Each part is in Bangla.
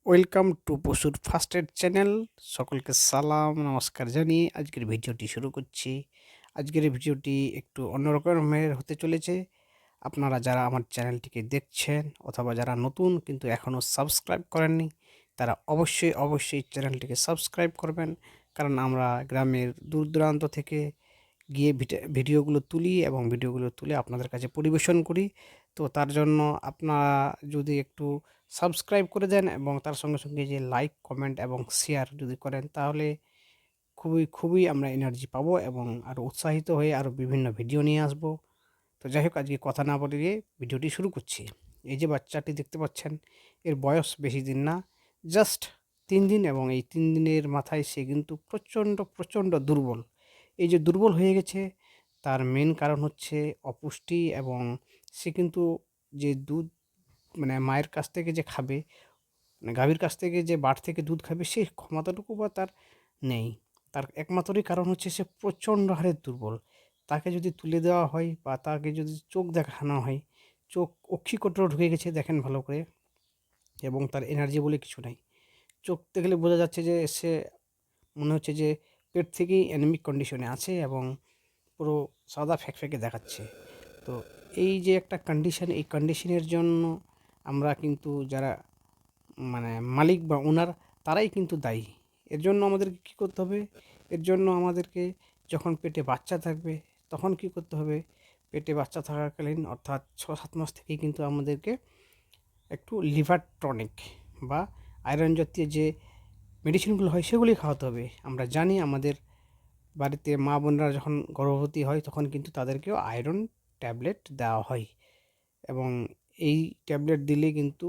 ওয়েলকাম টু পশুর ফার্স্ট এড চ্যানেল। সকলকে সালাম নমস্কার জানিয়ে আজকের ভিডিওটি শুরু করছি। আজকের এই ভিডিওটি একটু অন্যরকমের হতে চলেছে। আপনারা যারা আমার চ্যানেলটিকে দেখছেন অথবা যারা নতুন কিন্তু এখনও সাবস্ক্রাইব করেননি, তারা অবশ্যই চ্যানেলটিকে সাবস্ক্রাইব করবেন। কারণ আমরা গ্রামের দূর দূরান্ত থেকে গিয়ে ভিডিওগুলো তুলি এবং ভিডিওগুলো তুলে আপনাদের কাছে পরিবেশন করি। তো তার জন্য আপনারা যদি একটু সাবস্ক্রাইব করে দেন এবং তার সঙ্গে যে লাইক, কমেন্ট এবং শেয়ার যদি করেন, তাহলে খুবই আমরা এনার্জি পাবো এবং আরও উৎসাহিত হয়ে আরও বিভিন্ন ভিডিও নিয়ে আসবো। তো যাই হোক, আজকে কথা না বাড়িয়ে ভিডিওটি শুরু করছি। এই যে বাচ্চাটি দেখতে পাচ্ছেন, এর বয়স বেশি দিন না, জাস্ট ৩ দিন, এবং এই ৩ দিনের মাথায় সে কিন্তু প্রচণ্ড দুর্বল। এই যে দুর্বল হয়ে গেছে, তার মেন কারণ হচ্ছে অপুষ্টি, এবং সে কিন্তু যে দুধ মানে মায়ের কাছ থেকে যে খাবে, মানে গাভীর কাছ থেকে যে বাট থেকে দুধ খাবে, সেই ক্ষমতাটুকু বা তার নেই। তার একমাত্রই কারণ হচ্ছে সে প্রচণ্ড হারে দুর্বল। তাকে যদি তুলে দেওয়া হয় বা তাকে যদি চোখ দেখানো হয়, চোখ অক্ষিকোটরে ঢুকে গেছে দেখেন ভালো করে, এবং তার এনার্জি বলে কিছু নাই। চোখ দেখলে বোঝা যাচ্ছে যে সে মনে হচ্ছে যে পেট থেকেই অ্যানিমিক কন্ডিশনে আছে এবং পুরো সাদা ফ্যাকফ্যাকে দেখাচ্ছে। তো এই যে একটা কন্ডিশন, এই কন্ডিশনের জন্য আমরা কিন্তু যারা মানে মালিক বা ওনার, তারাই কিন্তু দায়ী। এর জন্য আমাদেরকে কী করতে হবে? এর জন্য আমাদেরকে যখন পেটে বাচ্চা থাকবে, তখন কী করতে হবে? পেটে বাচ্চা থাকাকালীন অর্থাৎ ৬-৭ মাস থেকেই কিন্তু আমাদেরকে একটু লিভার টনিক বা আয়রন জাতীয় যে মেডিসিনগুলো হয় সেগুলি খাওয়াতে হবে। আমরা জানি আমাদের বাড়িতে মা বোনরা যখন গর্ভবতী হয় তখন কিন্তু তাদেরকেও আয়রন ট্যাবলেট দেওয়া হয়, এবং এই ট্যাবলেট দিলে কিন্তু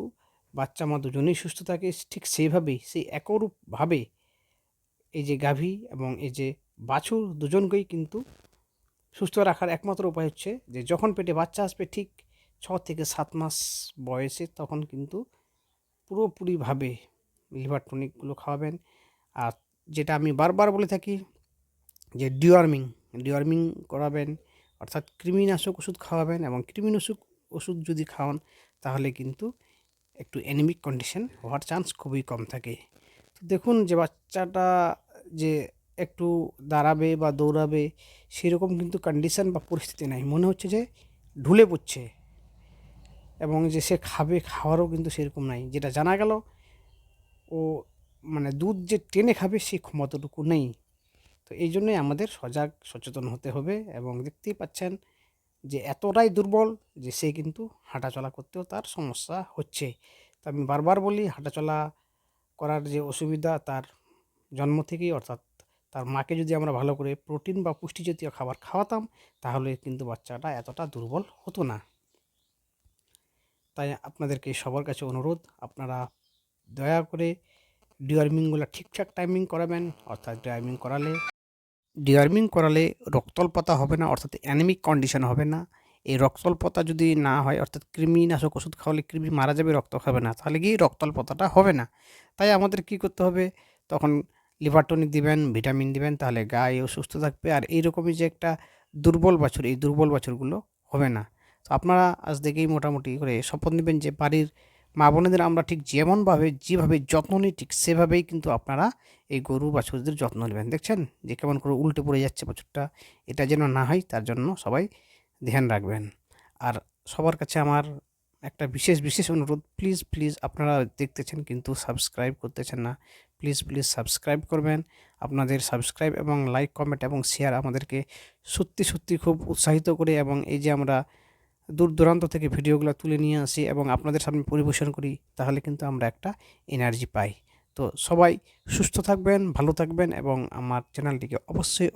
বাচ্চা মা দুজনেই সুস্থ থাকে। ঠিক সেইভাবেই, সেই একরূপভাবে এই যে গাভী এবং এই যে বাছুর দুজনকেই কিন্তু সুস্থ রাখার একমাত্র উপায় হচ্ছে যে যখন পেটে বাচ্চা আসবে ঠিক ৬ থেকে ৭ মাস বয়সে, তখন কিন্তু পুরোপুরিভাবে লিভার টনিকগুলো খাওয়াবেন। আর যেটা আমি বারবার বলে থাকি যে ডিওয়ার্মিং করাবেন, অর্থাৎ কৃমিনাশক ওষুধ খাওয়াবেন, এবং কৃমিনাশক ওষুধ যদি খাওয়ান তাহলে কিন্তু একটু অ্যানিমিক কন্ডিশন হওয়ার চান্স খুবই কম থাকে। তো দেখুন যে বাচ্চাটা যে একটু দাঁড়াবে বা দৌড়াবে, সেরকম কিন্তু কন্ডিশন বা পরিস্থিতি নাই। মনে হচ্ছে যে ঢুলে পড়ছে, এবং যে সে খাবে, খাওয়ারও কিন্তু সেরকম নাই। যেটা জানা গেল, ও মানে দুধ যে টেনে খাবে সেই ক্ষমতাটুকু নেই। তো এই জন্যই আমাদের সচেতন হতে হবে, এবং দেখতেই পাচ্ছেন যে এতটাই দুর্বল যে সে কিন্তু হাঁটাচলা করতেও তার সমস্যা হচ্ছে। তো আমি বারবার বলি, হাঁটাচলা করার যে অসুবিধা তার জন্ম থেকেই, অর্থাৎ তার মাকে যদি আমরা ভালো করে প্রোটিন বা পুষ্টি জাতীয় খাবার খাওয়াতাম, তাহলে কিন্তু বাচ্চাটা এতটা দুর্বল হতো না। তাই আপনাদেরকে সবার কাছে অনুরোধ, আপনারা দয়া করে ডিওয়ার্মিংগুলো ঠিকঠাক টাইমিং করাবেন। অর্থাৎ ডিওয়ার্মিং করালে রক্তল্পতা হবে না, অর্থাৎ অ্যানিমিক কন্ডিশন হবে না। এই রক্তল্পতা যদি না হয়, অর্থাৎ কৃমিনাশক ওষুধ খাওয়ালে কৃমি মারা যাবে, রক্ত খাবে না, তাহলে কি রক্তল্পতাটা হবে না। তাই আমাদের কি করতে হবে? তখন লিভার টনিক দিবেন, ভিটামিন দিবেন, তাহলে গায়েও সুস্থ থাকবে। আর এইরকমই যে একটা দুর্বল বাছুর, এই দুর্বল বাছুরগুলো হবে না। তো আপনারা আজ থেকেই মোটামুটি করে শপথ নেবেন যে বাড়ির মা বোনেদের আমরা ঠিক যেভাবে যত্ন নিই, ঠিক সেভাবেই কিন্তু আপনারা এই গরু বাছুরদের যত্ন নেবেন। দেখছেন যে কেমন করে উল্টে পড়ে যাচ্ছে বাছুরটা? এটা যেন না হয় তার জন্য সবাই ধ্যান রাখবেন। আর সবার কাছে আমার একটা বিশেষ অনুরোধ, প্লিজ আপনারা দেখতেছেন কিন্তু সাবস্ক্রাইব করতেছেন না। প্লিজ সাবস্ক্রাইব করবেন। আপনাদের সাবস্ক্রাইব এবং লাইক, কমেন্ট এবং শেয়ার আমাদেরকে সত্যি খুব উৎসাহিত করে, এবং এই যে আমরা দূর দূরান্ত থেকে ভিডিওগুলো তুলে নিয়ে আসি এবং আপনাদের সামনে পরিবেশন করি, তাহলে কিন্তু আমরা একটা এনার্জি পাই। তো সবাই সুস্থ থাকবেন, ভালো থাকবেন, এবং আমার চ্যানেলটিকে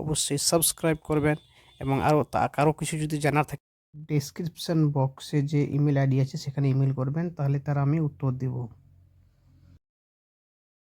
অবশ্যই সাবস্ক্রাইব করবেন। এবং আরও কারো কিছু যদি জানার থাকে, ডেসক্রিপশন বক্সে যে ইমেল আইডি আছে সেখানে ইমেল করবেন, তাহলে তার আমি উত্তর দেব।